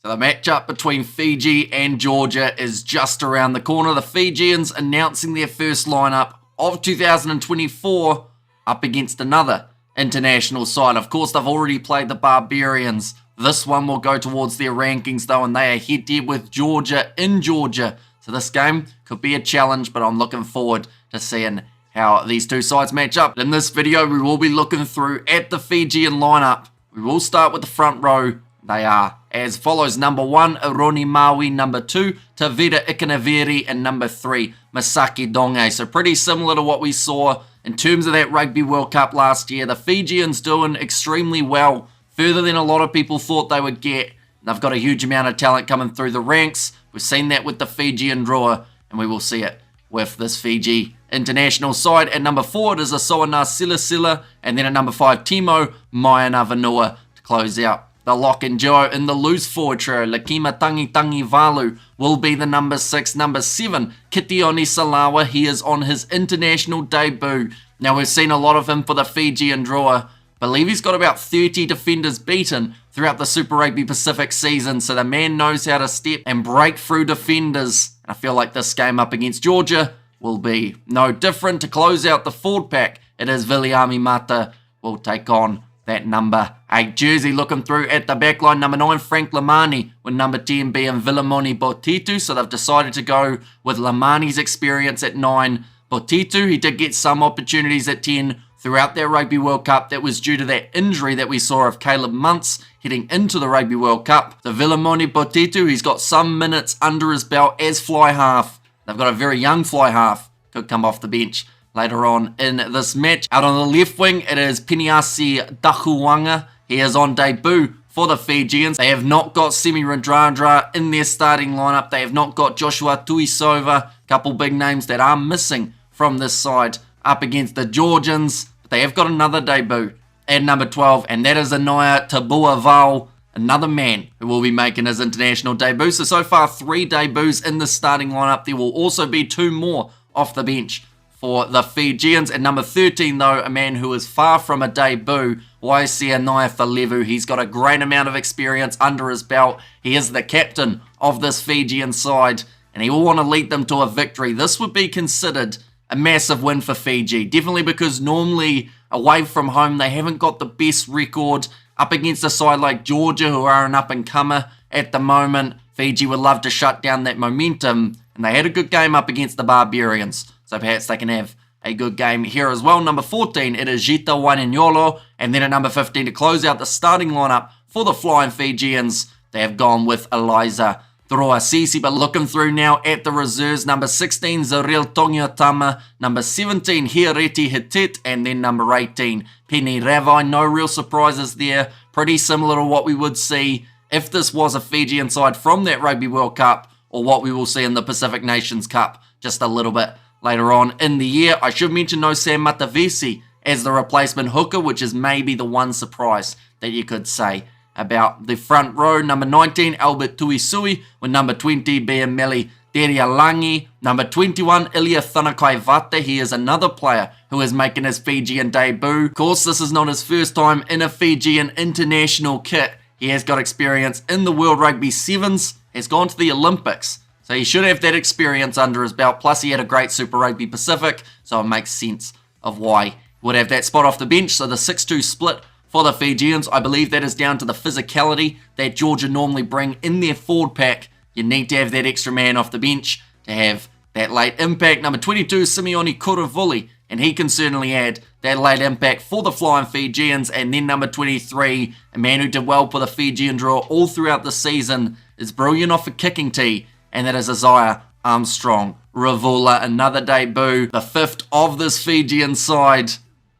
So the matchup between Fiji and Georgia is just around the corner. The Fijians announcing their first lineup of 2024 up against another international side. Of course, they've already played the Barbarians. This one will go towards their rankings though, and they are head-to-head with Georgia in Georgia. So this game could be a challenge, but I'm looking forward to seeing how these two sides match up. In this video, we will be looking through at the Fijian lineup. We will start with the front row. They are as follows: number 1, Ironi Maui; number 2, Tavita Ikanaveri; and number 3, Masaki Donge. So pretty similar to what we saw in terms of that Rugby World Cup last year. The Fijians doing extremely well, further than a lot of people thought they would get. They've got a huge amount of talent coming through the ranks. We've seen that with the Fijian drawer, and we will see it with this Fiji international side. At number 4, it is Asoana Silasila, and then at number 5, Timo Maiana Vanua to close out the lock and duo. In the loose forward trio, Lakima Tangi Valu will be the number 6. Number 7, Kitioni Salawa. He is on his international debut. Now, we've seen a lot of him for the Fijian drawer. Believe he's got about 30 defenders beaten throughout the Super Rugby Pacific season, so the man knows how to step and break through defenders. I feel like this game up against Georgia will be no different. To close out the forward pack, it is Viliami Mata will take on that number 8 jersey. Looking through at the back line, number 9, Frank Lamani, with number 10 being Vilimoni Botitu. So they've decided to go with Lamani's experience at 9. Botitu, he did get some opportunities at 10 throughout their Rugby World Cup. That was due to that injury that we saw of Caleb Muntz heading into the Rugby World Cup. So Vilimoni Botitu, he's got some minutes under his belt as fly half. They've got a very young fly half. Could come off the bench later on in this match. Out on the left wing, it is Piniasi Dahuanga. He is on debut for the Fijians. They have not got Semi Radradra in their starting lineup. They have not got Joshua Tuisova. A couple big names that are missing from this side up against the Georgians. But they have got another debut at number 12, and that is Anaya Tabuavau, another man who will be making his international debut. So far, 3 debuts in the starting lineup. There will also be 2 more off the bench for the Fijians. At number 13, though, a man who is far from a debut, Waisia Naifalevu. He's got a great amount of experience under his belt. He is the captain of this Fijian side, and he will want to lead them to a victory. This would be considered a massive win for Fiji, definitely because normally away from home they haven't got the best record. Up against a side like Georgia, who are an up-and-comer at the moment, Fiji would love to shut down that momentum, and they had a good game up against the Barbarians. So perhaps they can have a good game here as well. Number 14, it is Gita Waninyolo. And then at number 15, to close out the starting lineup for the Flying Fijians, they have gone with Eliza Throasisi. But looking through now at the reserves, number 16, Zaril Tongiotama. Number 17, Hireti Hitit. And then number 18, Penny Ravai. No real surprises there. Pretty similar to what we would see if this was a Fijian side from that Rugby World Cup, or what we will see in the Pacific Nations Cup just a little bit later on in the year. I should mention no Sam Matavesi as the replacement hooker, which is maybe the one surprise that you could say about the front row. Number 19, Albert Tuisui, with number 20 being Meli Derialangi. Number 21, Ilya Thanakai Vate. He is another player who is making his Fijian debut. Of course, this is not his first time in a Fijian international kit. He has got experience in the World Rugby Sevens, has gone to the Olympics, so he should have that experience under his belt. Plus, he had a great Super Rugby Pacific, so it makes sense of why he would have that spot off the bench. So the 6-2 split for the Fijians, I believe that is down to the physicality that Georgia normally bring in their forward pack. You need to have that extra man off the bench to have that late impact. Number 22, Simeone Kuravuli, and he can certainly add that late impact for the Flying Fijians. And then number 23, a man who did well for the Fijian draw all throughout the season, is brilliant off a kicking tee, and that is Isaiah Armstrong Ravula. Another debut, the 5th of this Fijian side,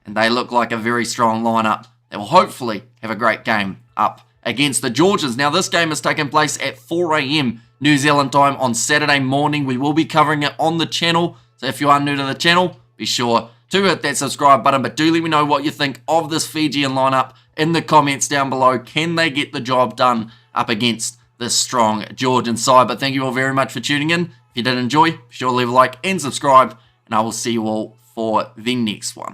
and they look like a very strong lineup. They will hopefully have a great game up against the Georgians. Now, this game is taking place at 4 a.m. New Zealand time on Saturday morning. We will be covering it on the channel, so if you are new to the channel, be sure to hit that subscribe button. But do let me know what you think of this Fijian lineup in the comments down below. Can they get the job done up against this strong Georgian side? But thank you all very much for tuning in. If you did enjoy, be sure to leave a like and subscribe, and I will see you all for the next one.